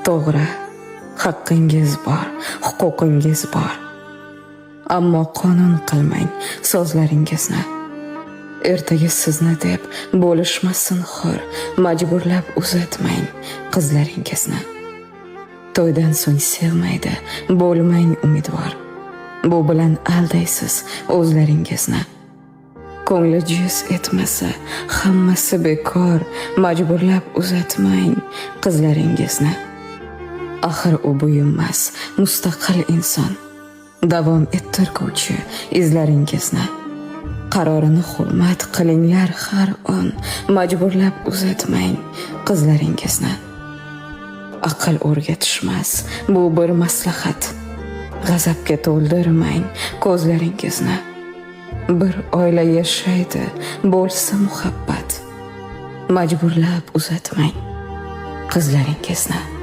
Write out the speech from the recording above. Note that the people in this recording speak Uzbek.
To'g'ri, haqqingiz bor, huquqingiz bor. Ammo qonun qilmang so'zlaringizni. Ertaga sizni deb bo'lishmasin xor, majburlab uzatmang qizlaringizni. To'ydan so'ng sevmaydi, bo'lmang umidvor. Bu bilan aldaysiz o'zlaringizni. Ko'ngli jiz etmasa, hammasi bekor, majburlab uzatmang qizlaringizni. Axir u buyummas, mustaqil inson. Davom ettirguvchi izlaringizni. Qarorini hurmat qilinglar har on, majburlab uzatmang qizlaringizni. Aql o'rgatishmas, bu bir maslahat. G'azabga to'ldirmang ko'zlaringizni. Bir oila yashaydi, bo'lsa muhabbat. Majburlab uzatmang qizlaringizni.